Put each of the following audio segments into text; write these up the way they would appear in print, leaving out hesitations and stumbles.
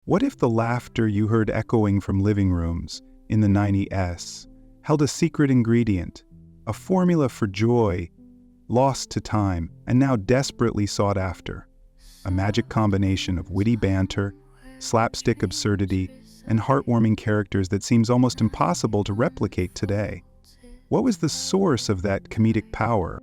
What if the laughter you heard echoing from living rooms in the 90s held a secret ingredient, a formula for joy lost to time and now desperately sought after? A magic combination of witty banter, slapstick absurdity, and heartwarming characters that seems almost impossible to replicate today. What was the source of that comedic power?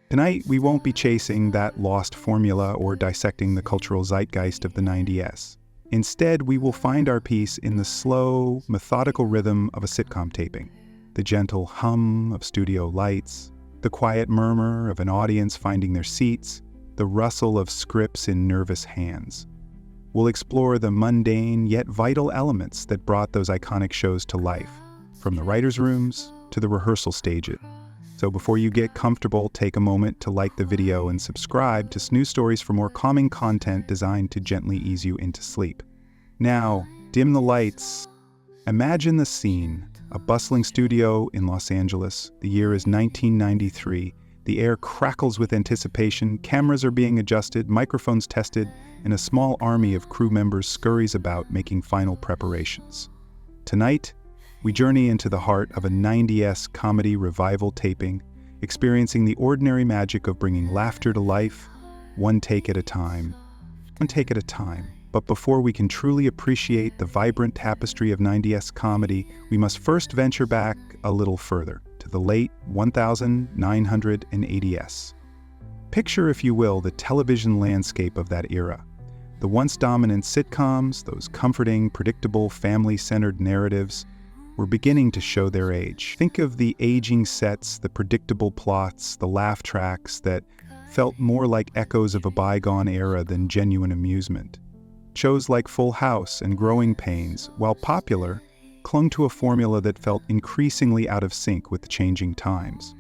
Tonight, we won't be chasing that lost formula or dissecting the cultural zeitgeist of the 90s. Instead, we will find our peace in the slow, methodical rhythm of a sitcom taping, the gentle hum of studio lights, the quiet murmur of an audience finding their seats, the rustle of scripts in nervous hands. We'll explore the mundane yet vital elements that brought those iconic shows to life, from the writers' rooms to the rehearsal stages. So before you get comfortable, take a moment to like the video and subscribe to Snooze Stories for more calming content designed to gently ease you into sleep. Now, dim the lights. Imagine the scene, a bustling studio in Los Angeles. The year is 1993. The air crackles with anticipation, cameras are being adjusted, microphones tested, and a small army of crew members scurries about making final preparations. Tonight, we journey into the heart of a 90s comedy revival taping, experiencing the ordinary magic of bringing laughter to life, one take at a time. But before we can truly appreciate the vibrant tapestry of 90s comedy, we must first venture back a little further, to the late 1980s. Picture, if you will, the television landscape of that era. The once dominant sitcoms, those comforting, predictable, family-centered narratives, were beginning to show their age. Think of the aging sets, the predictable plots, the laugh tracks that felt more like echoes of a bygone era than genuine amusement. Shows like Full House and Growing Pains, while popular, clung to a formula that felt increasingly out of sync with the changing times.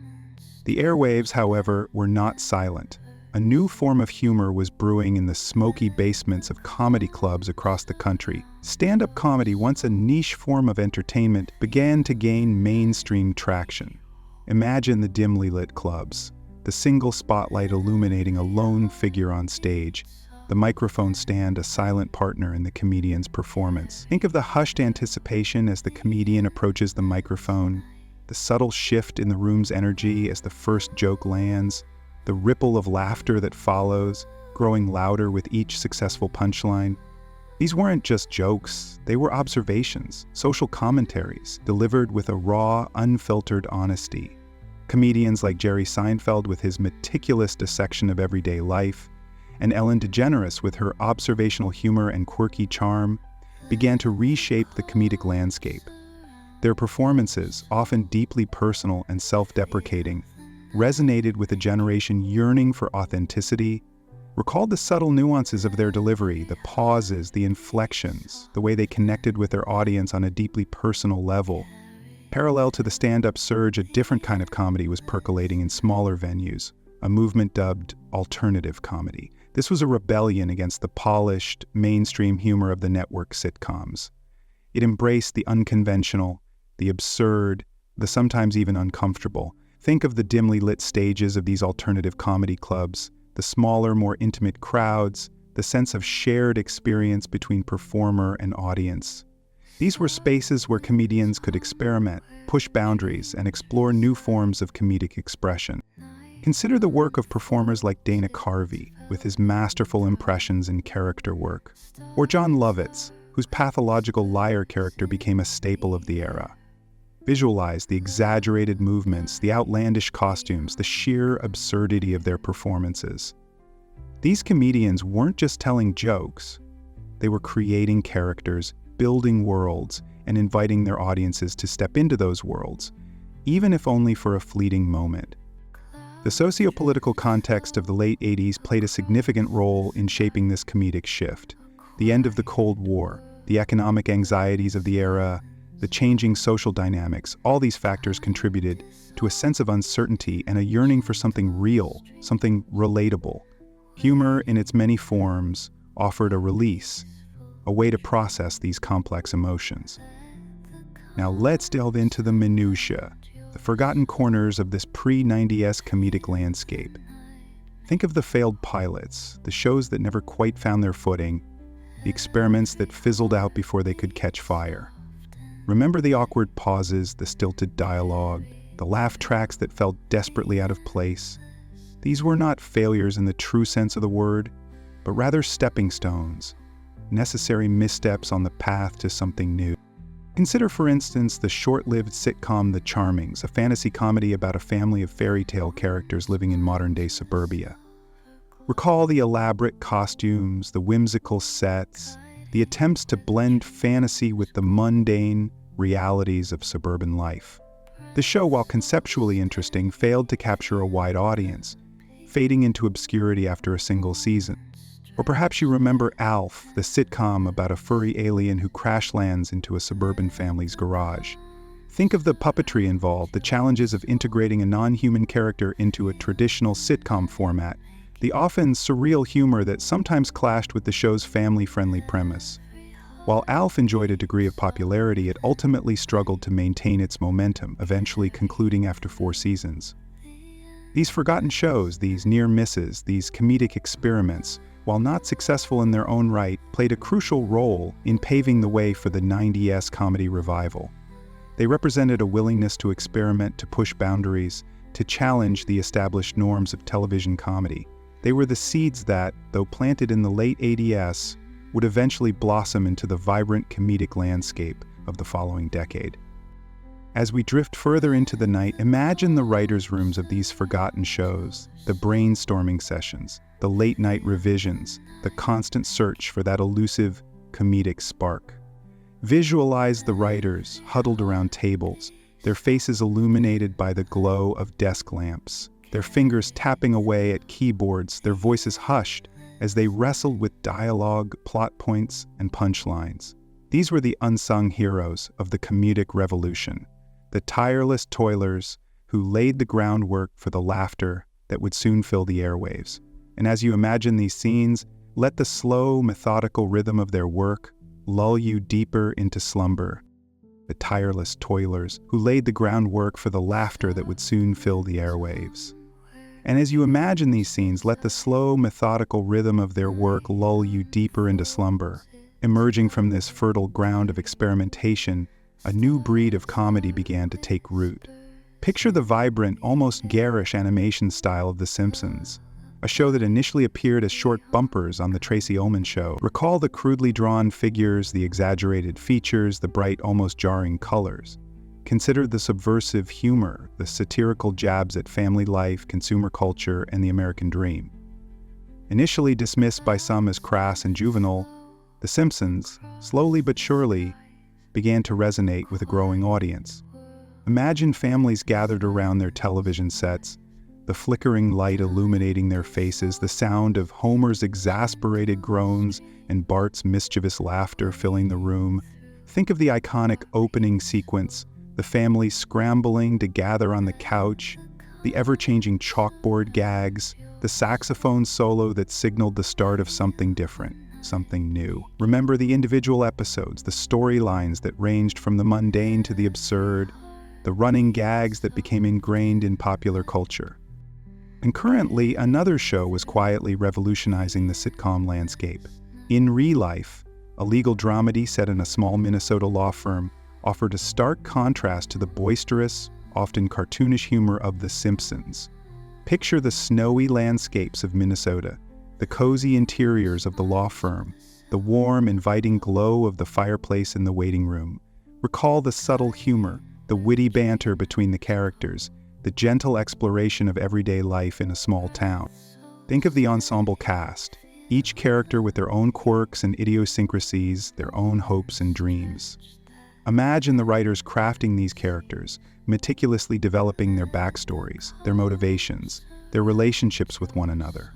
The airwaves, however, were not silent. A new form of humor was brewing in the smoky basements of comedy clubs across the country. Stand-up comedy, once a niche form of entertainment, began to gain mainstream traction. Imagine the dimly lit clubs, the single spotlight illuminating a lone figure on stage, the microphone stand a silent partner in the comedian's performance. Think of the hushed anticipation as the comedian approaches the microphone, the subtle shift in the room's energy as the first joke lands, the ripple of laughter that follows, growing louder with each successful punchline. These weren't just jokes, they were observations, social commentaries, delivered with a raw, unfiltered honesty. Comedians like Jerry Seinfeld with his meticulous dissection of everyday life, and Ellen DeGeneres with her observational humor and quirky charm, began to reshape the comedic landscape. Their performances, often deeply personal and self-deprecating, resonated with a generation yearning for authenticity, recalled the subtle nuances of their delivery, the pauses, the inflections, the way they connected with their audience on a deeply personal level. Parallel to the stand-up surge, a different kind of comedy was percolating in smaller venues, a movement dubbed alternative comedy. This was a rebellion against the polished, mainstream humor of the network sitcoms. It embraced the unconventional, the absurd, the sometimes even uncomfortable. Think of the dimly lit stages of these alternative comedy clubs, the smaller, more intimate crowds, the sense of shared experience between performer and audience. These were spaces where comedians could experiment, push boundaries, and explore new forms of comedic expression. Consider the work of performers like Dana Carvey, with his masterful impressions and character work, or Jon Lovitz, whose pathological liar character became a staple of the era. Visualize the exaggerated movements, the outlandish costumes, the sheer absurdity of their performances. These comedians weren't just telling jokes, they were creating characters, building worlds, and inviting their audiences to step into those worlds, even if only for a fleeting moment. The socio-political context of the late 80s played a significant role in shaping this comedic shift. The end of the Cold War, the economic anxieties of the era, the changing social dynamics, all these factors contributed to a sense of uncertainty and a yearning for something real, something relatable. Humor, in its many forms, offered a release, a way to process these complex emotions. Now let's delve into the minutiae, the forgotten corners of this pre-90s comedic landscape. Think of the failed pilots, the shows that never quite found their footing, the experiments that fizzled out before they could catch fire. Remember the awkward pauses, the stilted dialogue, the laugh tracks that felt desperately out of place? These were not failures in the true sense of the word, but rather stepping stones, necessary missteps on the path to something new. Consider, for instance, the short-lived sitcom The Charmings, a fantasy comedy about a family of fairy tale characters living in modern-day suburbia. Recall the elaborate costumes, the whimsical sets, the attempts to blend fantasy with the mundane realities of suburban life. The show, while conceptually interesting, failed to capture a wide audience, fading into obscurity after a single season. Or perhaps you remember Alf, the sitcom about a furry alien who crash lands into a suburban family's garage. Think of the puppetry involved, the challenges of integrating a non-human character into a traditional sitcom format, the often surreal humor that sometimes clashed with the show's family-friendly premise. While Alf enjoyed a degree of popularity, it ultimately struggled to maintain its momentum, eventually concluding after 4 seasons. These forgotten shows, these near misses, these comedic experiments, while not successful in their own right, played a crucial role in paving the way for the 90s comedy revival. They represented a willingness to experiment, to push boundaries, to challenge the established norms of television comedy. They were the seeds that, though planted in the late 80s, would eventually blossom into the vibrant comedic landscape of the following decade. As we drift further into the night, imagine the writers' rooms of these forgotten shows, the brainstorming sessions, the late-night revisions, the constant search for that elusive comedic spark. Visualize the writers huddled around tables, their faces illuminated by the glow of desk lamps, their fingers tapping away at keyboards, their voices hushed as they wrestled with dialogue, plot points, and punchlines. These were the unsung heroes of the comedic revolution, the tireless toilers who laid the groundwork for the laughter that would soon fill the airwaves. And as you imagine these scenes, let the slow, methodical rhythm of their work lull you deeper into slumber. The tireless toilers who laid the groundwork for the laughter that would soon fill the airwaves. And as you imagine these scenes, let the slow, methodical rhythm of their work lull you deeper into slumber. Emerging from this fertile ground of experimentation, a new breed of comedy began to take root. Picture the vibrant, almost garish animation style of The Simpsons, a show that initially appeared as short bumpers on The Tracey Ullman Show. Recall the crudely drawn figures, the exaggerated features, the bright, almost jarring colors. Consider the subversive humor, the satirical jabs at family life, consumer culture, and the American dream. Initially dismissed by some as crass and juvenile, The Simpsons, slowly but surely, began to resonate with a growing audience. Imagine families gathered around their television sets, the flickering light illuminating their faces, the sound of Homer's exasperated groans and Bart's mischievous laughter filling the room. Think of the iconic opening sequence, the family scrambling to gather on the couch, the ever-changing chalkboard gags, the saxophone solo that signaled the start of something different, something new. Remember the individual episodes, the storylines that ranged from the mundane to the absurd, the running gags that became ingrained in popular culture. And currently, another show was quietly revolutionizing the sitcom landscape. In Real Life, a legal dramedy set in a small Minnesota law firm, offered a stark contrast to the boisterous, often cartoonish humor of The Simpsons. Picture the snowy landscapes of Minnesota, the cozy interiors of the law firm, the warm, inviting glow of the fireplace in the waiting room. Recall the subtle humor, the witty banter between the characters, the gentle exploration of everyday life in a small town. Think of the ensemble cast, each character with their own quirks and idiosyncrasies, their own hopes and dreams. Imagine the writers crafting these characters, meticulously developing their backstories, their motivations, their relationships with one another.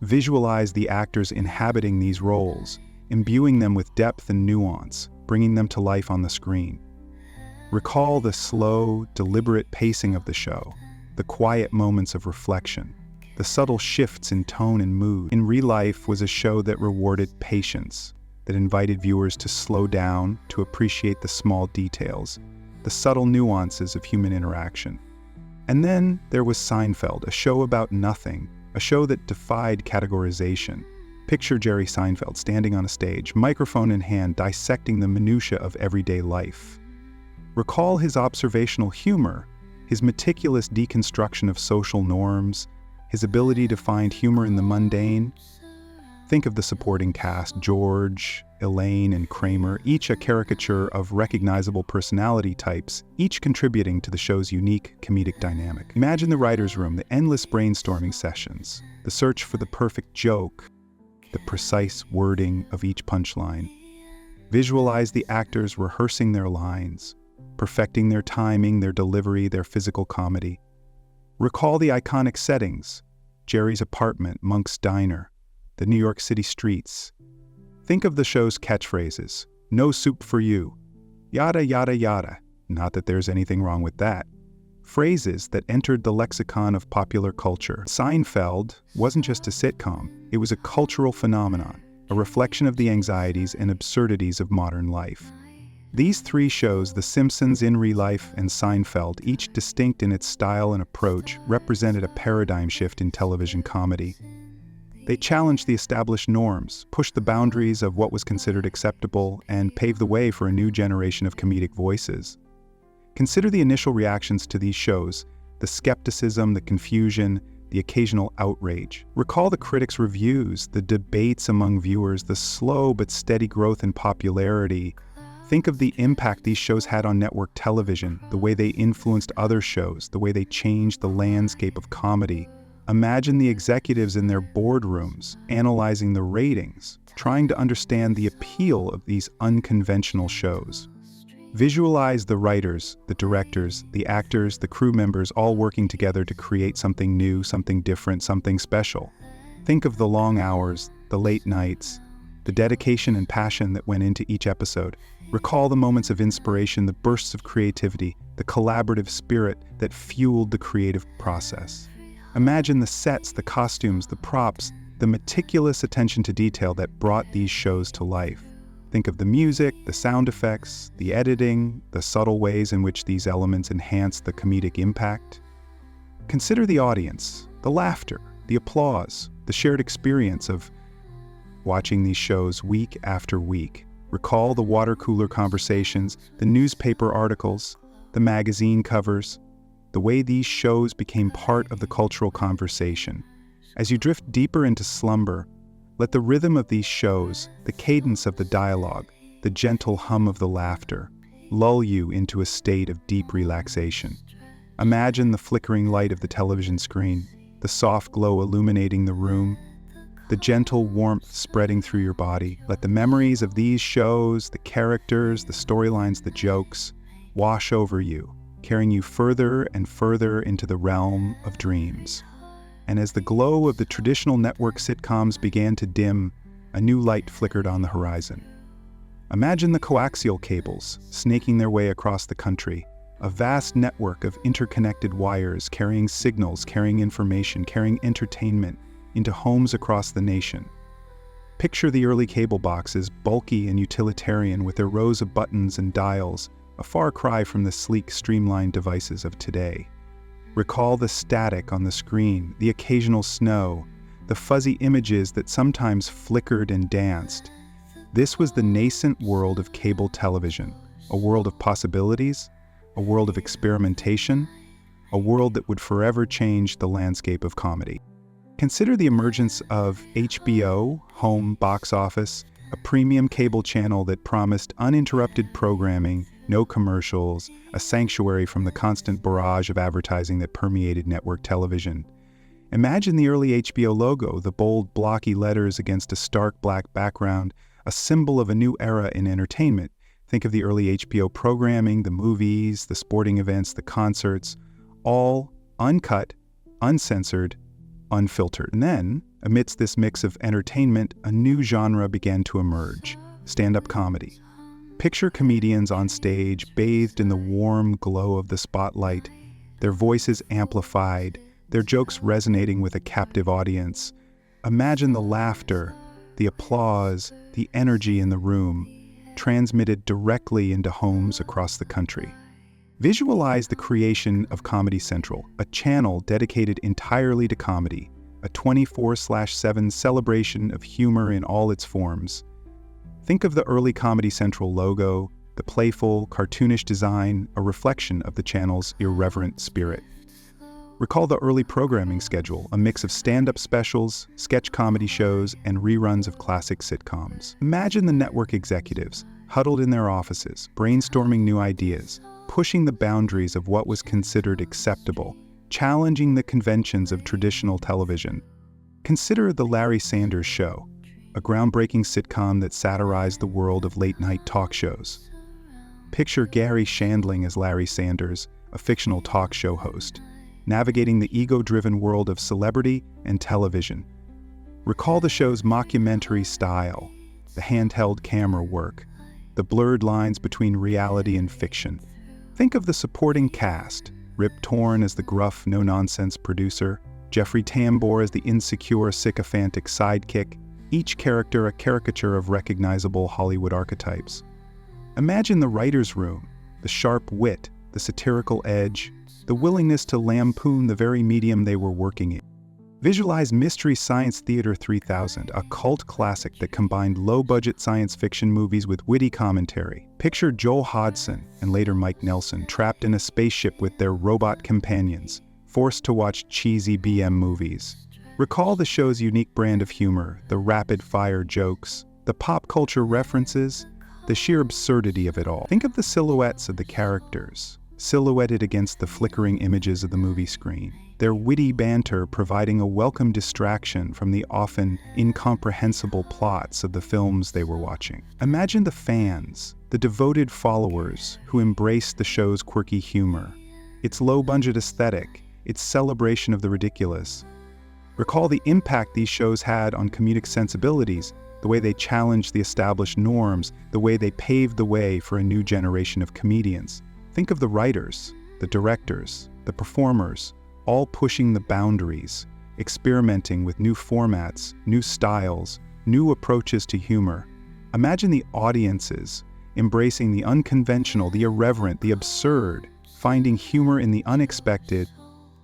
Visualize the actors inhabiting these roles, imbuing them with depth and nuance, bringing them to life on the screen. Recall the slow, deliberate pacing of the show, the quiet moments of reflection, the subtle shifts in tone and mood. In Real Life was a show that rewarded patience, that invited viewers to slow down, to appreciate the small details, the subtle nuances of human interaction. And then there was Seinfeld, a show about nothing, a show that defied categorization, Picture Jerry Seinfeld standing on a stage, microphone in hand, dissecting the minutiae of everyday life. Recall his observational humor, his meticulous deconstruction of social norms, his ability to find humor in the mundane. Think of the supporting cast, George, Elaine, and Kramer, each a caricature of recognizable personality types, each contributing to the show's unique comedic dynamic. Imagine the writer's room, the endless brainstorming sessions, the search for the perfect joke, the precise wording of each punchline. Visualize the actors rehearsing their lines, perfecting their timing, their delivery, their physical comedy. Recall the iconic settings, Jerry's apartment, Monk's diner, the New York City streets. Think of the show's catchphrases, "No soup for you," yada yada yada, not that there's anything wrong with that. Phrases that entered the lexicon of popular culture. Seinfeld wasn't just a sitcom, it was a cultural phenomenon, a reflection of the anxieties and absurdities of modern life. These three shows, The Simpsons, In Real Life, and Seinfeld, each distinct in its style and approach, represented a paradigm shift in television comedy. They challenged the established norms, pushed the boundaries of what was considered acceptable, and paved the way for a new generation of comedic voices. Consider the initial reactions to these shows, the skepticism, the confusion, the occasional outrage. Recall the critics' reviews, the debates among viewers, the slow but steady growth in popularity. Think of the impact these shows had on network television, the way they influenced other shows, the way they changed the landscape of comedy. Imagine the executives in their boardrooms, analyzing the ratings, trying to understand the appeal of these unconventional shows. Visualize the writers, the directors, the actors, the crew members all working together to create something new, something different, something special. Think of the long hours, the late nights, the dedication and passion that went into each episode. Recall the moments of inspiration, the bursts of creativity, the collaborative spirit that fueled the creative process. Imagine the sets, the costumes, the props, the meticulous attention to detail that brought these shows to life. Think of the music, the sound effects, the editing, the subtle ways in which these elements enhance the comedic impact. Consider the audience, the laughter, the applause, the shared experience of watching these shows week after week. Recall the water cooler conversations, the newspaper articles, the magazine covers, the way these shows became part of the cultural conversation. As you drift deeper into slumber, let the rhythm of these shows, the cadence of the dialogue, the gentle hum of the laughter, lull you into a state of deep relaxation. Imagine the flickering light of the television screen, the soft glow illuminating the room, the gentle warmth spreading through your body. Let the memories of these shows, the characters, the storylines, the jokes, wash over you, carrying you further and further into the realm of dreams. And as the glow of the traditional network sitcoms began to dim, a new light flickered on the horizon. Imagine the coaxial cables snaking their way across the country, a vast network of interconnected wires carrying signals, carrying information, carrying entertainment into homes across the nation. Picture the early cable boxes, bulky and utilitarian with their rows of buttons and dials, a far cry from the sleek, streamlined devices of today. Recall the static on the screen, the occasional snow, the fuzzy images that sometimes flickered and danced. This was the nascent world of cable television, a world of possibilities, a world of experimentation, a world that would forever change the landscape of comedy. Consider the emergence of HBO, home box office, a premium cable channel that promised uninterrupted programming, no commercials, a sanctuary from the constant barrage of advertising that permeated network television. Imagine the early HBO logo, the bold, blocky letters against a stark black background, a symbol of a new era in entertainment. Think of the early HBO programming, the movies, the sporting events, the concerts, all uncut, uncensored, unfiltered. And then, amidst this mix of entertainment, a new genre began to emerge: stand-up comedy. Picture comedians on stage, bathed in the warm glow of the spotlight, their voices amplified, their jokes resonating with a captive audience. Imagine the laughter, the applause, the energy in the room, transmitted directly into homes across the country. Visualize the creation of Comedy Central, a channel dedicated entirely to comedy, a 24/7 celebration of humor in all its forms. Think of the early Comedy Central logo, the playful, cartoonish design, a reflection of the channel's irreverent spirit. Recall the early programming schedule, a mix of stand-up specials, sketch comedy shows, and reruns of classic sitcoms. Imagine the network executives, huddled in their offices, brainstorming new ideas, pushing the boundaries of what was considered acceptable, challenging the conventions of traditional television. Consider The Larry Sanders Show, a groundbreaking sitcom that satirized the world of late-night talk shows. Picture Gary Shandling as Larry Sanders, a fictional talk show host, navigating the ego-driven world of celebrity and television. Recall the show's mockumentary style, the handheld camera work, the blurred lines between reality and fiction. Think of the supporting cast, Rip Torn as the gruff, no-nonsense producer, Jeffrey Tambor as the insecure, sycophantic sidekick, each character a caricature of recognizable Hollywood archetypes. Imagine the writer's room, the sharp wit, the satirical edge, the willingness to lampoon the very medium they were working in. Visualize Mystery Science Theater 3000, a cult classic that combined low-budget science fiction movies with witty commentary. Picture Joel Hodgson, and later Mike Nelson, trapped in a spaceship with their robot companions, forced to watch cheesy BM movies. Recall the show's unique brand of humor, the rapid-fire jokes, the pop culture references, the sheer absurdity of it all. Think of the silhouettes of the characters, silhouetted against the flickering images of the movie screen, their witty banter providing a welcome distraction from the often incomprehensible plots of the films they were watching. Imagine the fans, the devoted followers who embraced the show's quirky humor, its low-budget aesthetic, its celebration of the ridiculous. Recall the impact these shows had on comedic sensibilities, the way they challenged the established norms, the way they paved the way for a new generation of comedians. Think of the writers, the directors, the performers, all pushing the boundaries, experimenting with new formats, new styles, new approaches to humor. Imagine the audiences embracing the unconventional, the irreverent, the absurd, finding humor in the unexpected.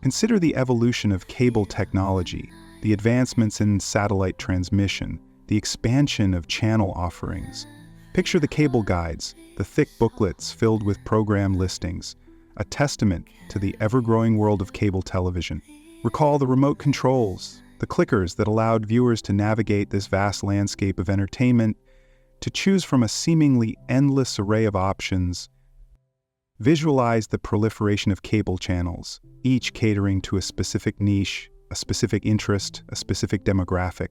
Consider the evolution of cable technology, the advancements in satellite transmission, the expansion of channel offerings. Picture the cable guides, the thick booklets filled with program listings, a testament to the ever-growing world of cable television. Recall the remote controls, the clickers that allowed viewers to navigate this vast landscape of entertainment, to choose from a seemingly endless array of options. Visualize the proliferation of cable channels, each catering to a specific niche, a specific interest, a specific demographic.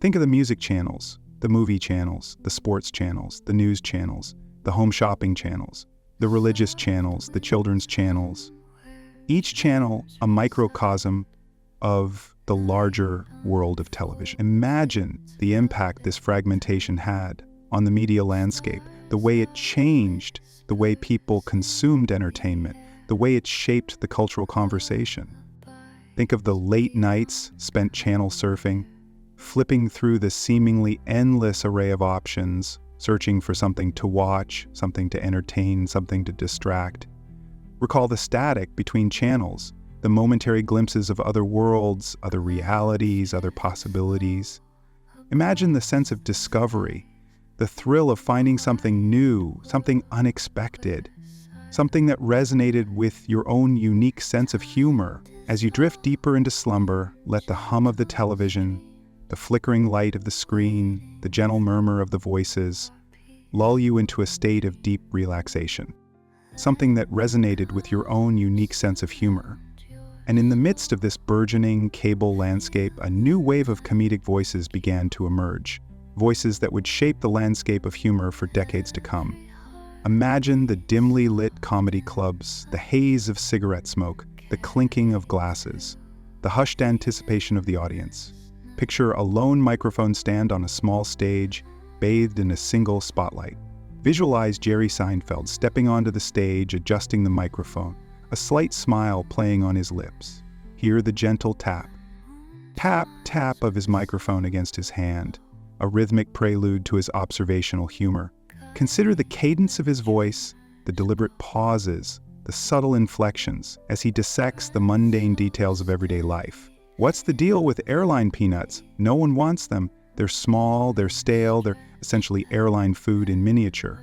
Think of the music channels, the movie channels, the sports channels, the news channels, the home shopping channels, the religious channels, the children's channels. Each channel a microcosm of the larger world of television. Imagine the impact this fragmentation had on the media landscape, the way it changed the way people consumed entertainment, the way it shaped the cultural conversation. Think of the late nights spent channel surfing, flipping through the seemingly endless array of options, searching for something to watch, something to entertain, something to distract. Recall the static between channels, the momentary glimpses of other worlds, other realities, other possibilities. Imagine the sense of discovery, the thrill of finding something new, something unexpected, something that resonated with your own unique sense of humor. As you drift deeper into slumber, let the hum of the television, the flickering light of the screen, the gentle murmur of the voices, lull you into a state of deep relaxation, something that resonated with your own unique sense of humor. And in the midst of this burgeoning cable landscape, a new wave of comedic voices began to emerge, voices that would shape the landscape of humor for decades to come. Imagine the dimly lit comedy clubs, the haze of cigarette smoke, the clinking of glasses, the hushed anticipation of the audience. Picture a lone microphone stand on a small stage, bathed in a single spotlight. Visualize Jerry Seinfeld stepping onto the stage, adjusting the microphone, a slight smile playing on his lips. Hear the gentle tap, tap of his microphone against his hand, a rhythmic prelude to his observational humor. Consider the cadence of his voice, the deliberate pauses, the subtle inflections as he dissects the mundane details of everyday life. What's the deal with airline peanuts? No one wants them. They're small, they're stale, they're essentially airline food in miniature.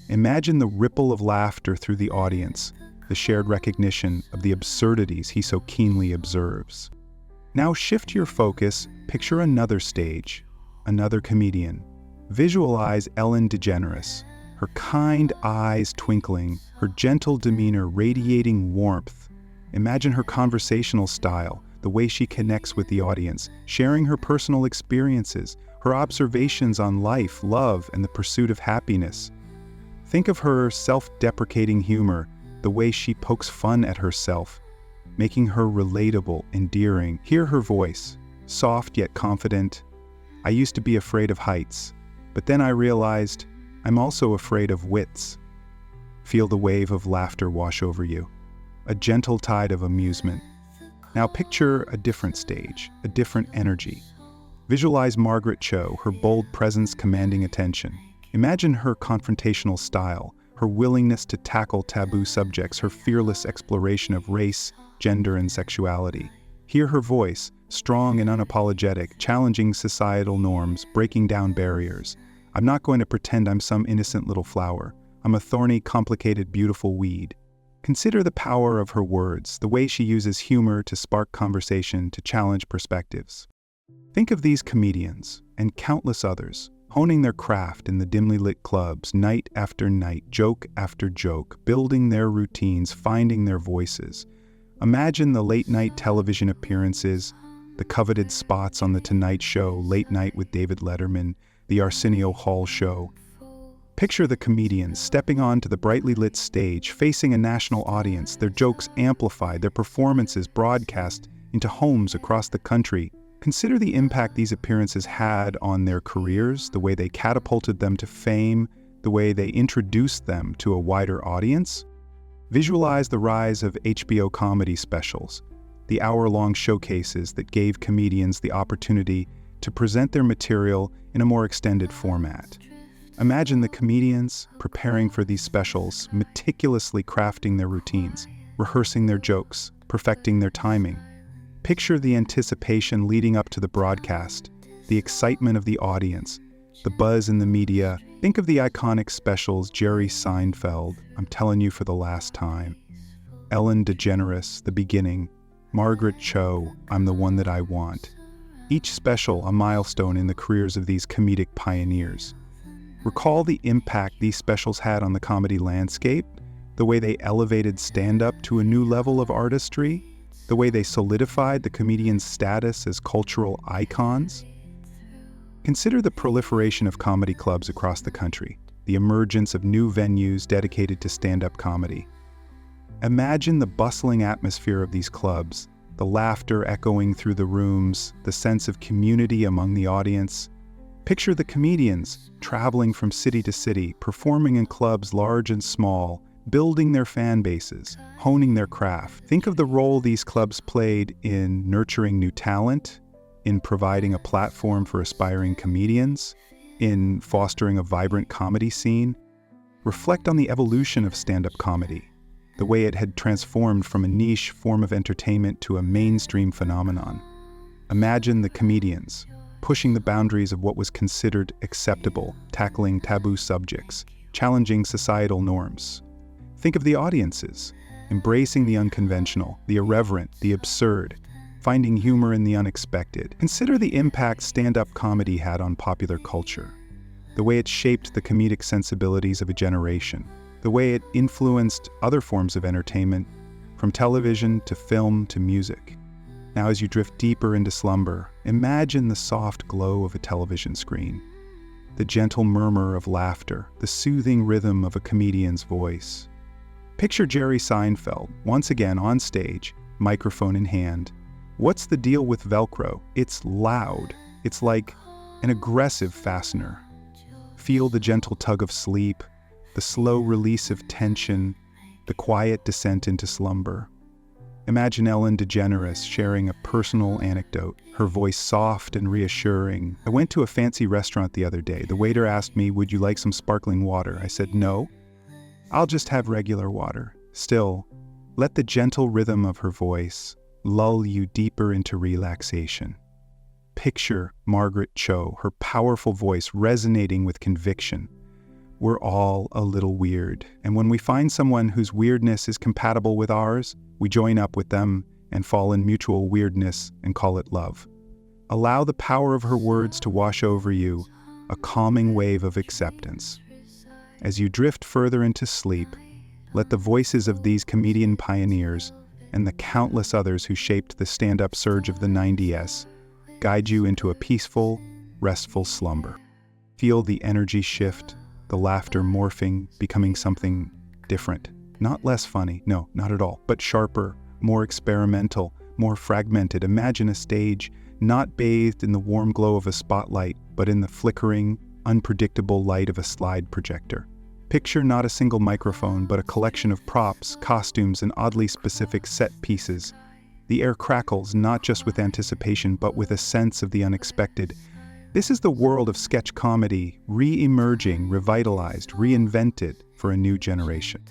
Imagine the ripple of laughter through the audience, the shared recognition of the absurdities he so keenly observes. Now shift your focus, picture another stage, another comedian. Visualize Ellen DeGeneres, her kind eyes twinkling, her gentle demeanor radiating warmth. Imagine her conversational style, the way she connects with the audience, sharing her personal experiences, her observations on life, love, and the pursuit of happiness. Think of her self-deprecating humor, the way she pokes fun at herself, making her relatable, endearing. Hear her voice, soft yet confident. I used to be afraid of heights, but then I realized I'm also afraid of wits. Feel the wave of laughter wash over you, a gentle tide of amusement. Now picture a different stage, a different energy. Visualize Margaret Cho, her bold presence commanding attention. Imagine her confrontational style, her willingness to tackle taboo subjects, her fearless exploration of race, gender, and sexuality. Hear her voice, strong and unapologetic, challenging societal norms, breaking down barriers. I'm not going to pretend I'm some innocent little flower. I'm a thorny, complicated, beautiful weed. Consider the power of her words, the way she uses humor to spark conversation, to challenge perspectives. Think of these comedians, and countless others, honing their craft in the dimly lit clubs, night after night, joke after joke, building their routines, finding their voices. Imagine the late-night television appearances, the coveted spots on The Tonight Show, Late Night with David Letterman, the Arsenio Hall Show. Picture the comedians stepping onto the brightly lit stage, facing a national audience, their jokes amplified, their performances broadcast into homes across the country. Consider the impact these appearances had on their careers, the way they catapulted them to fame, the way they introduced them to a wider audience. Visualize the rise of HBO comedy specials, the hour-long showcases that gave comedians the opportunity to present their material in a more extended format. Imagine the comedians preparing for these specials, meticulously crafting their routines, rehearsing their jokes, perfecting their timing. Picture the anticipation leading up to the broadcast, the excitement of the audience, the buzz in the media. Think of the iconic specials Jerry Seinfeld, I'm Telling You for the Last Time, Ellen DeGeneres, The Beginning, Margaret Cho, I'm the One That I Want. Each special a milestone in the careers of these comedic pioneers. Recall the impact these specials had on the comedy landscape, the way they elevated stand-up to a new level of artistry, the way they solidified the comedian's status as cultural icons. Consider the proliferation of comedy clubs across the country, the emergence of new venues dedicated to stand-up comedy. Imagine the bustling atmosphere of these clubs, the laughter echoing through the rooms, the sense of community among the audience. Picture the comedians traveling from city to city, performing in clubs large and small, building their fan bases, honing their craft. Think of the role these clubs played in nurturing new talent, in providing a platform for aspiring comedians, in fostering a vibrant comedy scene. Reflect on the evolution of stand-up comedy, the way it had transformed from a niche form of entertainment to a mainstream phenomenon. Imagine the comedians pushing the boundaries of what was considered acceptable, tackling taboo subjects, challenging societal norms. Think of the audiences, embracing the unconventional, the irreverent, the absurd, finding humor in the unexpected. Consider the impact stand-up comedy had on popular culture, the way it shaped the comedic sensibilities of a generation, the way it influenced other forms of entertainment, from television to film to music. Now, as you drift deeper into slumber, imagine the soft glow of a television screen, the gentle murmur of laughter, the soothing rhythm of a comedian's voice. Picture Jerry Seinfeld, once again on stage, microphone in hand. What's the deal with Velcro? It's loud. It's like an aggressive fastener. Feel the gentle tug of sleep, the slow release of tension, the quiet descent into slumber. Imagine Ellen DeGeneres sharing a personal anecdote, her voice soft and reassuring. I went to a fancy restaurant the other day. The waiter asked me, "Would you like some sparkling water?" I said, "No, I'll just have regular water." Still, let the gentle rhythm of her voice, lull you deeper into relaxation. Picture Margaret Cho, her powerful voice resonating with conviction. We're all a little weird, and when we find someone whose weirdness is compatible with ours, we join up with them and fall in mutual weirdness and call it love. Allow the power of her words to wash over you, a calming wave of acceptance. As you drift further into sleep, let the voices of these comedian pioneers and the countless others who shaped the stand-up surge of the 90s guide you into a peaceful, restful slumber. Feel the energy shift, the laughter morphing, becoming something different. Not less funny, no, not at all, but sharper, more experimental, more fragmented. Imagine a stage not bathed in the warm glow of a spotlight, but in the flickering, unpredictable light of a slide projector. Picture not a single microphone, but a collection of props, costumes, and oddly specific set pieces. The air crackles, not just with anticipation, but with a sense of the unexpected. This is the world of sketch comedy, re-emerging, revitalized, reinvented for a new generation.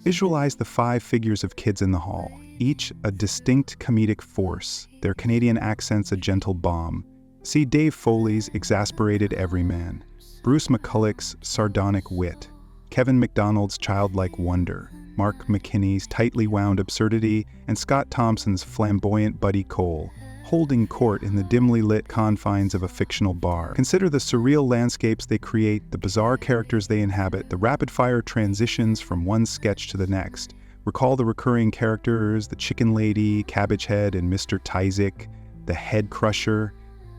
Visualize the 5 figures of kids in the hall, each a distinct comedic force, their Canadian accents a gentle balm. See Dave Foley's exasperated everyman, Bruce McCulloch's sardonic wit, Kevin MacDonald's childlike wonder, Mark McKinney's tightly wound absurdity, and Scott Thompson's flamboyant Buddy Cole, holding court in the dimly lit confines of a fictional bar. Consider the surreal landscapes they create, the bizarre characters they inhabit, the rapid-fire transitions from one sketch to the next. Recall the recurring characters, the Chicken Lady, Cabbage Head, and Mr. Tyzik, the Head Crusher,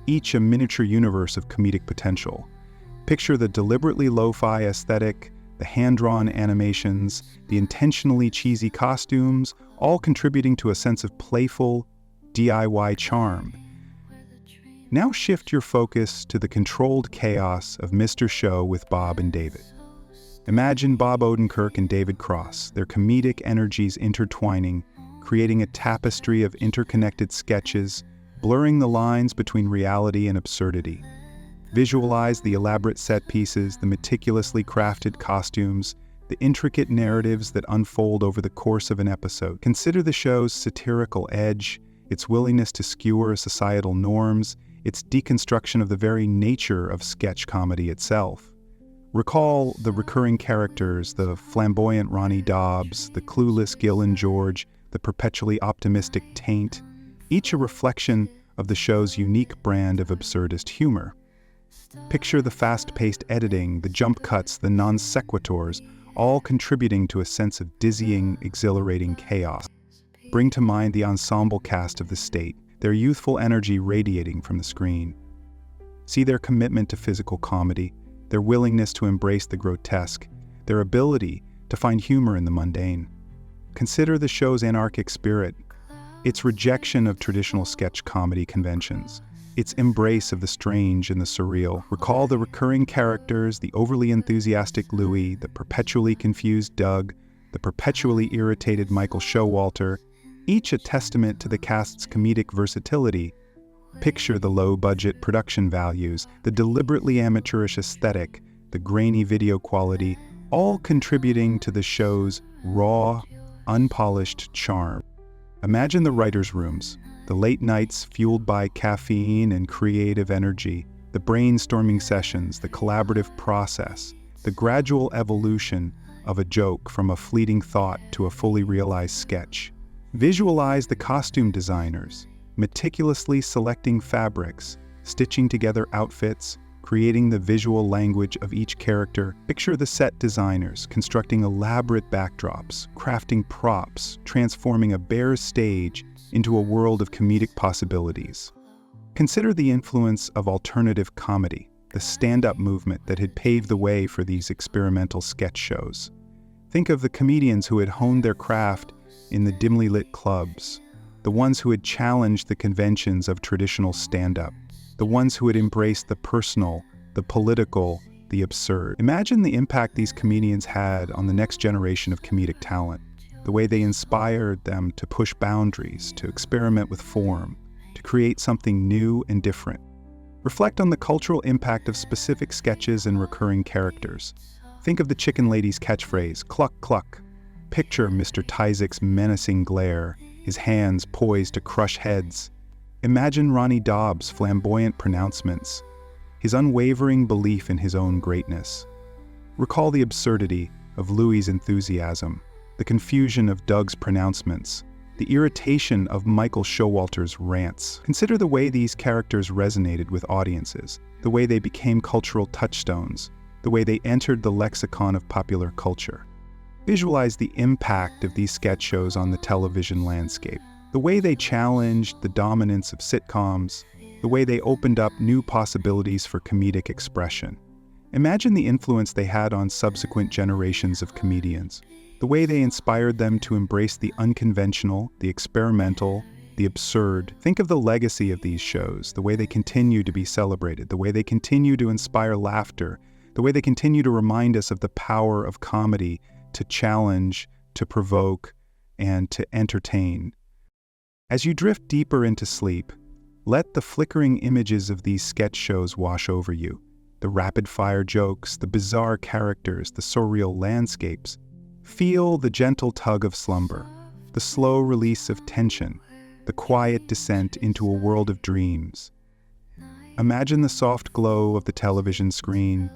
each a miniature universe of comedic potential. Picture the deliberately lo-fi aesthetic, the hand-drawn animations, the intentionally cheesy costumes, all contributing to a sense of playful, DIY charm. Now shift your focus to the controlled chaos of Mr. Show with Bob and David. Imagine Bob Odenkirk and David Cross, their comedic energies intertwining, creating a tapestry of interconnected sketches, blurring the lines between reality and absurdity. Visualize the elaborate set pieces, the meticulously crafted costumes, the intricate narratives that unfold over the course of an episode. Consider the show's satirical edge, its willingness to skewer societal norms, its deconstruction of the very nature of sketch comedy itself. Recall the recurring characters, the flamboyant Ronnie Dobbs, the clueless Gil and George, the perpetually optimistic Taint, each a reflection of the show's unique brand of absurdist humor. Picture the fast-paced editing, the jump cuts, the non sequiturs, all contributing to a sense of dizzying, exhilarating chaos. Bring to mind the ensemble cast of The State, their youthful energy radiating from the screen. See their commitment to physical comedy, their willingness to embrace the grotesque, their ability to find humor in the mundane. Consider the show's anarchic spirit, its rejection of traditional sketch comedy conventions, its embrace of the strange and the surreal. Recall the recurring characters, the overly enthusiastic Louis, the perpetually confused Doug, the perpetually irritated Michael Showalter, each a testament to the cast's comedic versatility. Picture the low-budget production values, the deliberately amateurish aesthetic, the grainy video quality, all contributing to the show's raw, unpolished charm. Imagine the writers' rooms, the late nights fueled by caffeine and creative energy, the brainstorming sessions, the collaborative process, the gradual evolution of a joke from a fleeting thought to a fully realized sketch. Visualize the costume designers, meticulously selecting fabrics, stitching together outfits, creating the visual language of each character. Picture the set designers constructing elaborate backdrops, crafting props, transforming a bare stage into a world of comedic possibilities. Consider the influence of alternative comedy, the stand-up movement that had paved the way for these experimental sketch shows. Think of the comedians who had honed their craft in the dimly lit clubs, the ones who had challenged the conventions of traditional stand-up, the ones who had embraced the personal, the political, the absurd. Imagine the impact these comedians had on the next generation of comedic talent, the way they inspired them to push boundaries, to experiment with form, to create something new and different. Reflect on the cultural impact of specific sketches and recurring characters. Think of the Chicken Lady's catchphrase, cluck, cluck. Picture Mr. Tyzik's menacing glare, his hands poised to crush heads. Imagine Ronnie Dobbs' flamboyant pronouncements, his unwavering belief in his own greatness. Recall the absurdity of Louis' enthusiasm, the confusion of Doug's pronouncements, the irritation of Michael Showalter's rants. Consider the way these characters resonated with audiences, the way they became cultural touchstones, the way they entered the lexicon of popular culture. Visualize the impact of these sketch shows on the television landscape, the way they challenged the dominance of sitcoms, the way they opened up new possibilities for comedic expression. Imagine the influence they had on subsequent generations of comedians, the way they inspired them to embrace the unconventional, the experimental, the absurd. Think of the legacy of these shows, the way they continue to be celebrated, the way they continue to inspire laughter, the way they continue to remind us of the power of comedy to challenge, to provoke, and to entertain. As you drift deeper into sleep, let the flickering images of these sketch shows wash over you. The rapid-fire jokes, the bizarre characters, the surreal landscapes. Feel the gentle tug of slumber, the slow release of tension, the quiet descent into a world of dreams. Imagine the soft glow of the television screen,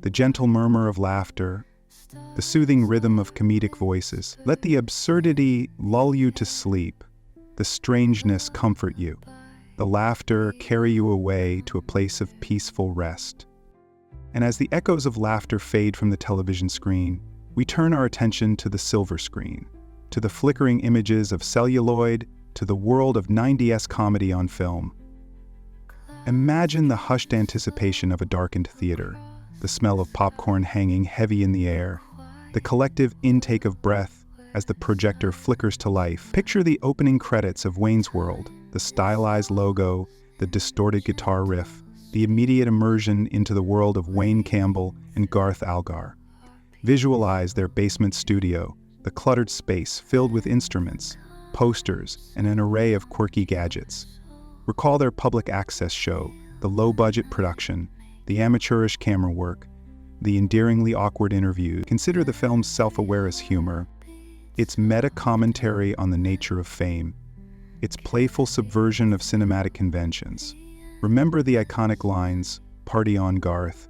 the gentle murmur of laughter, the soothing rhythm of comedic voices. Let the absurdity lull you to sleep, the strangeness comfort you, the laughter carry you away to a place of peaceful rest. And as the echoes of laughter fade from the television screen, we turn our attention to the silver screen, to the flickering images of celluloid, to the world of 90s comedy on film. Imagine the hushed anticipation of a darkened theater, the smell of popcorn hanging heavy in the air, the collective intake of breath as the projector flickers to life. Picture the opening credits of Wayne's World, the stylized logo, the distorted guitar riff, the immediate immersion into the world of Wayne Campbell and Garth Algar. Visualize their basement studio, the cluttered space filled with instruments, posters, and an array of quirky gadgets. Recall their public access show, the low-budget production, the amateurish camera work, the endearingly awkward interview. Consider the film's self-aware humor, its meta-commentary on the nature of fame, its playful subversion of cinematic conventions. Remember the iconic lines, "Party on, Garth,"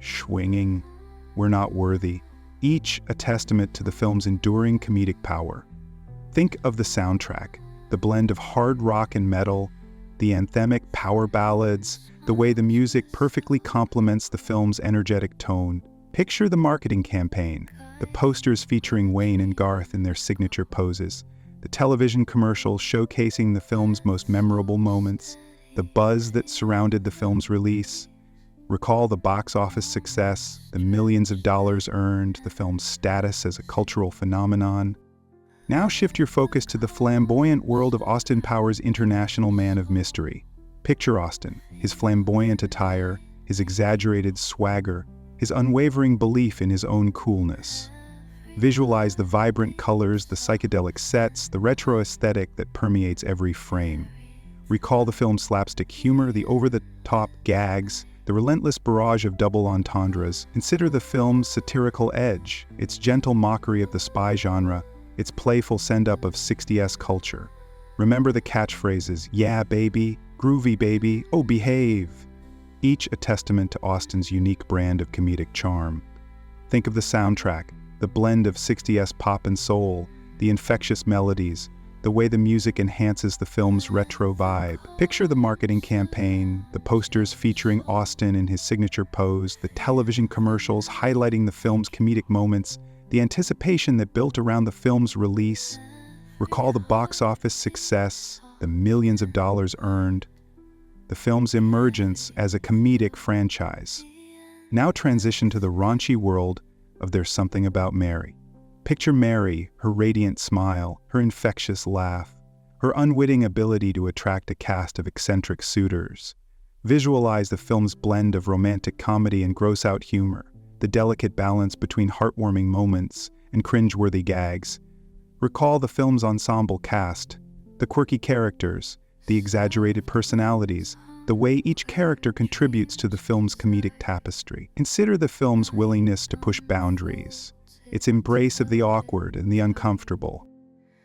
"Swinging," "We're not worthy," each a testament to the film's enduring comedic power. Think of the soundtrack, the blend of hard rock and metal, the anthemic power ballads, the way the music perfectly complements the film's energetic tone. Picture the marketing campaign, the posters featuring Wayne and Garth in their signature poses, the television commercials showcasing the film's most memorable moments, the buzz that surrounded the film's release. Recall the box office success, the millions of dollars earned, the film's status as a cultural phenomenon. Now shift your focus to the flamboyant world of Austin Powers' international man of mystery. Picture Austin, his flamboyant attire, his exaggerated swagger, his unwavering belief in his own coolness. Visualize the vibrant colors, the psychedelic sets, the retro aesthetic that permeates every frame. Recall the film's slapstick humor, the over-the-top gags, the relentless barrage of double entendres. Consider the film's satirical edge, its gentle mockery of the spy genre, its playful send-up of 60s culture. Remember the catchphrases, "Yeah, baby," "Groovy, baby," "Oh, behave," each a testament to Austin's unique brand of comedic charm. Think of the soundtrack, the blend of 60s pop and soul, the infectious melodies, the way the music enhances the film's retro vibe. Picture the marketing campaign, the posters featuring Austin in his signature pose, the television commercials highlighting the film's comedic moments, the anticipation that built around the film's release. Recall the box office success, the millions of dollars earned, the film's emergence as a comedic franchise. Now transition to the raunchy world of There's Something About Mary. Picture Mary, her radiant smile, her infectious laugh, her unwitting ability to attract a cast of eccentric suitors. Visualize the film's blend of romantic comedy and gross-out humor, the delicate balance between heartwarming moments and cringe-worthy gags. Recall the film's ensemble cast, the quirky characters, the exaggerated personalities, the way each character contributes to the film's comedic tapestry. Consider the film's willingness to push boundaries, its embrace of the awkward and the uncomfortable.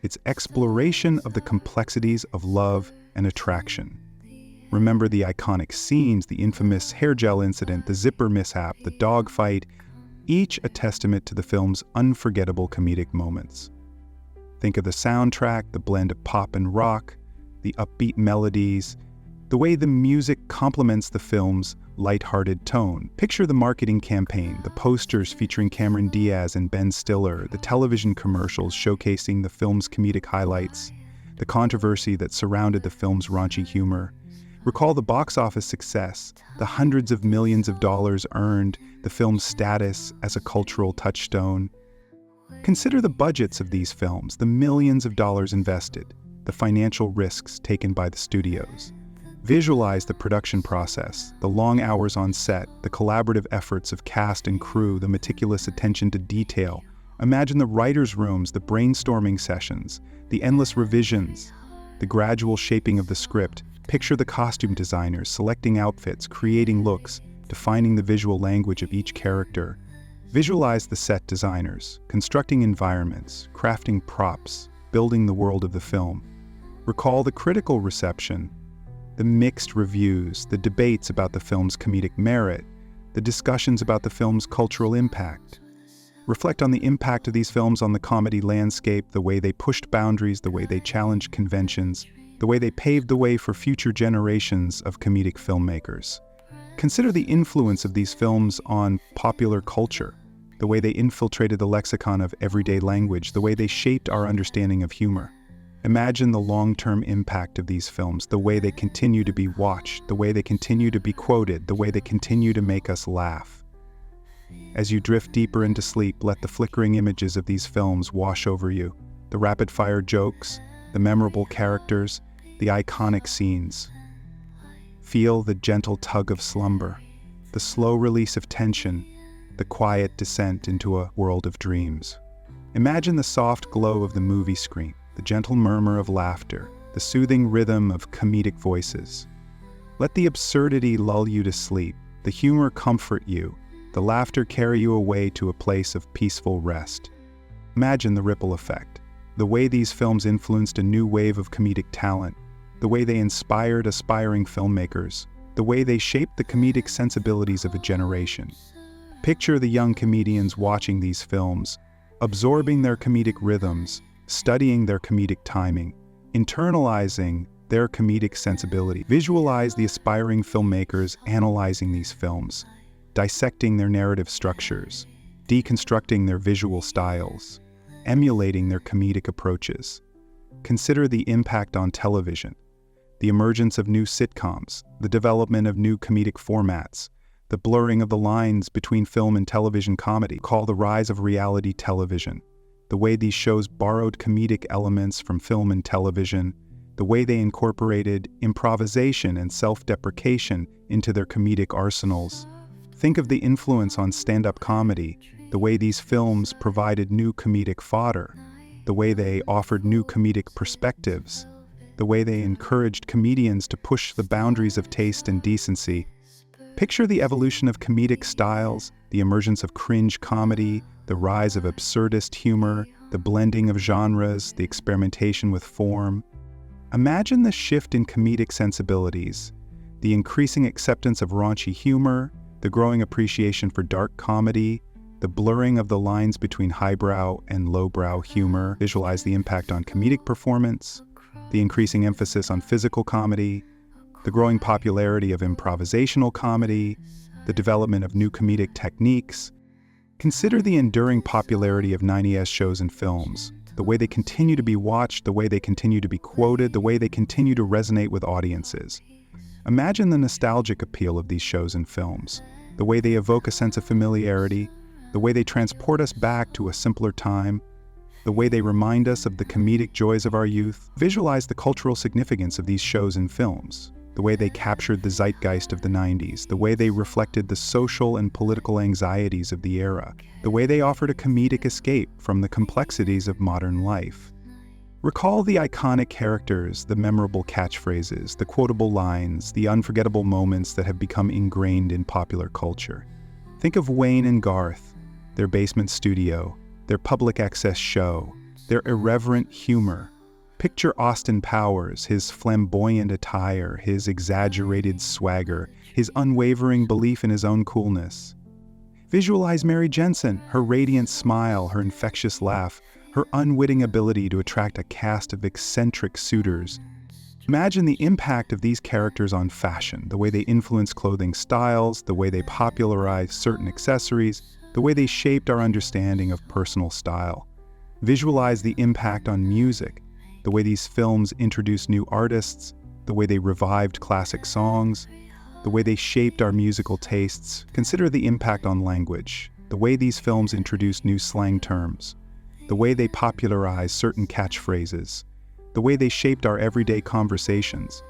its exploration of the complexities of love and attraction. Remember the iconic scenes, the infamous hair gel incident, the zipper mishap, the dogfight, each a testament to the film's unforgettable comedic moments. Think of the soundtrack, the blend of pop and rock, the upbeat melodies, the way the music complements the film's lighthearted tone. Picture the marketing campaign, the posters featuring Cameron Diaz and Ben Stiller, the television commercials showcasing the film's comedic highlights, the controversy that surrounded the film's raunchy humor. Recall the box office success, the hundreds of millions of dollars earned, the film's status as a cultural touchstone. Consider the budgets of these films, the millions of dollars invested, the financial risks taken by the studios. Visualize the production process, the long hours on set, the collaborative efforts of cast and crew, the meticulous attention to detail. Imagine the writers' rooms, the brainstorming sessions, the endless revisions, the gradual shaping of the script. Picture the costume designers selecting outfits, creating looks, defining the visual language of each character. Visualize the set designers, constructing environments, crafting props, building the world of the film. Recall the critical reception, the mixed reviews, the debates about the film's comedic merit, the discussions about the film's cultural impact. Reflect on the impact of these films on the comedy landscape, the way they pushed boundaries, the way they challenged conventions, the way they paved the way for future generations of comedic filmmakers. Consider the influence of these films on popular culture, the way they infiltrated the lexicon of everyday language, the way they shaped our understanding of humor. Imagine the long-term impact of these films, the way they continue to be watched, the way they continue to be quoted, the way they continue to make us laugh. As you drift deeper into sleep, let the flickering images of these films wash over you, the rapid-fire jokes, the memorable characters, the iconic scenes. Feel the gentle tug of slumber, the slow release of tension, the quiet descent into a world of dreams. Imagine the soft glow of the movie screen, the gentle murmur of laughter, the soothing rhythm of comedic voices. Let the absurdity lull you to sleep, the humor comfort you, the laughter carry you away to a place of peaceful rest. Imagine the ripple effect, the way these films influenced a new wave of comedic talent, the way they inspired aspiring filmmakers, the way they shaped the comedic sensibilities of a generation. Picture the young comedians watching these films, absorbing their comedic rhythms, studying their comedic timing, internalizing their comedic sensibility. Visualize the aspiring filmmakers analyzing these films, dissecting their narrative structures, deconstructing their visual styles, emulating their comedic approaches. Consider the impact on television, the emergence of new sitcoms, the development of new comedic formats, the blurring of the lines between film and television comedy. Call the rise of reality television, the way these shows borrowed comedic elements from film and television, the way they incorporated improvisation and self-deprecation into their comedic arsenals. Think of the influence on stand-up comedy, the way these films provided new comedic fodder, the way they offered new comedic perspectives, the way they encouraged comedians to push the boundaries of taste and decency. Picture the evolution of comedic styles, the emergence of cringe comedy, the rise of absurdist humor, the blending of genres, the experimentation with form. Imagine the shift in comedic sensibilities, the increasing acceptance of raunchy humor, the growing appreciation for dark comedy, the blurring of the lines between highbrow and lowbrow humor. Visualize the impact on comedic performance, the increasing emphasis on physical comedy, the growing popularity of improvisational comedy, the development of new comedic techniques. Consider the enduring popularity of 90s shows and films, the way they continue to be watched, the way they continue to be quoted, the way they continue to resonate with audiences. Imagine the nostalgic appeal of these shows and films, the way they evoke a sense of familiarity, the way they transport us back to a simpler time, the way they remind us of the comedic joys of our youth. Visualize the cultural significance of these shows and films, the way they captured the zeitgeist of the 90s, the way they reflected the social and political anxieties of the era, the way they offered a comedic escape from the complexities of modern life. Recall the iconic characters, the memorable catchphrases, the quotable lines, the unforgettable moments that have become ingrained in popular culture. Think of Wayne and Garth, their basement studio, their public access show, their irreverent humor. Picture Austin Powers, his flamboyant attire, his exaggerated swagger, his unwavering belief in his own coolness. Visualize Mary Jensen, her radiant smile, her infectious laugh, her unwitting ability to attract a cast of eccentric suitors. Imagine the impact of these characters on fashion, the way they influence clothing styles, the way they popularize certain accessories, the way they shaped our understanding of personal style. Visualize the impact on music, the way these films introduced new artists, the way they revived classic songs, the way they shaped our musical tastes. Consider the impact on language, the way these films introduced new slang terms, the way they popularized certain catchphrases, the way they shaped our everyday conversations.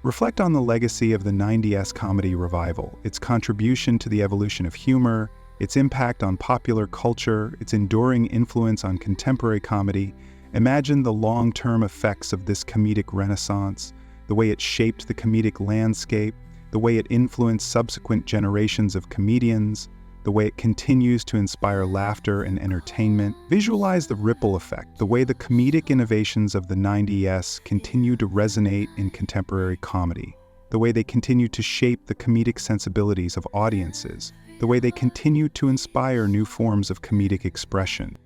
Reflect on the legacy of the 90s comedy revival, its contribution to the evolution of humor, its impact on popular culture, its enduring influence on contemporary comedy. Imagine the long-term effects of this comedic renaissance, the way it shaped the comedic landscape, the way it influenced subsequent generations of comedians, the way it continues to inspire laughter and entertainment. Visualize the ripple effect, the way the comedic innovations of the 90s continue to resonate in contemporary comedy, the way they continue to shape the comedic sensibilities of audiences, the way they continue to inspire new forms of comedic expression.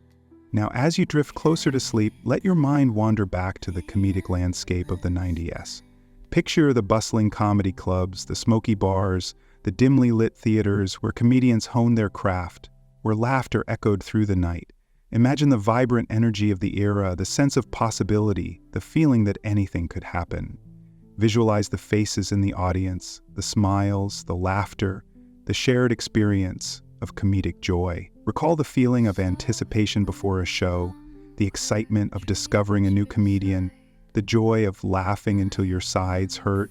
Now, as you drift closer to sleep, let your mind wander back to the comedic landscape of the 90s. Picture the bustling comedy clubs, the smoky bars, the dimly lit theaters where comedians honed their craft, where laughter echoed through the night. Imagine the vibrant energy of the era, the sense of possibility, the feeling that anything could happen. Visualize the faces in the audience, the smiles, the laughter, the shared experience of comedic joy. Recall the feeling of anticipation before a show, the excitement of discovering a new comedian, the joy of laughing until your sides hurt.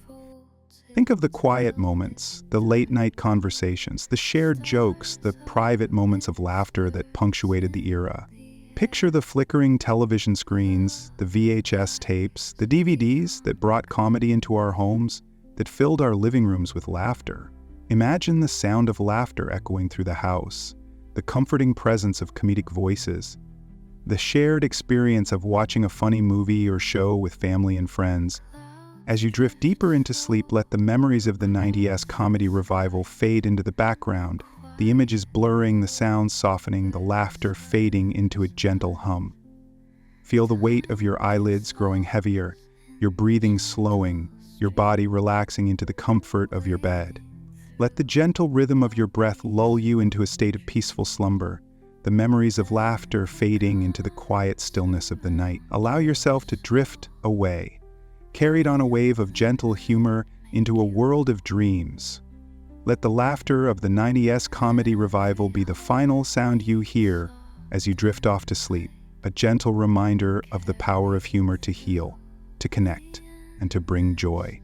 Think of the quiet moments, the late-night conversations, the shared jokes, the private moments of laughter that punctuated the era. Picture the flickering television screens, the VHS tapes, the DVDs that brought comedy into our homes, that filled our living rooms with laughter. Imagine the sound of laughter echoing through the house, the comforting presence of comedic voices, the shared experience of watching a funny movie or show with family and friends. As you drift deeper into sleep, let the memories of the 90s comedy revival fade into the background, the images blurring, the sounds softening, the laughter fading into a gentle hum. Feel the weight of your eyelids growing heavier, your breathing slowing, your body relaxing into the comfort of your bed. Let the gentle rhythm of your breath lull you into a state of peaceful slumber, the memories of laughter fading into the quiet stillness of the night. Allow yourself to drift away, carried on a wave of gentle humor into a world of dreams. Let the laughter of the 90s comedy revival be the final sound you hear as you drift off to sleep, a gentle reminder of the power of humor to heal, to connect, and to bring joy.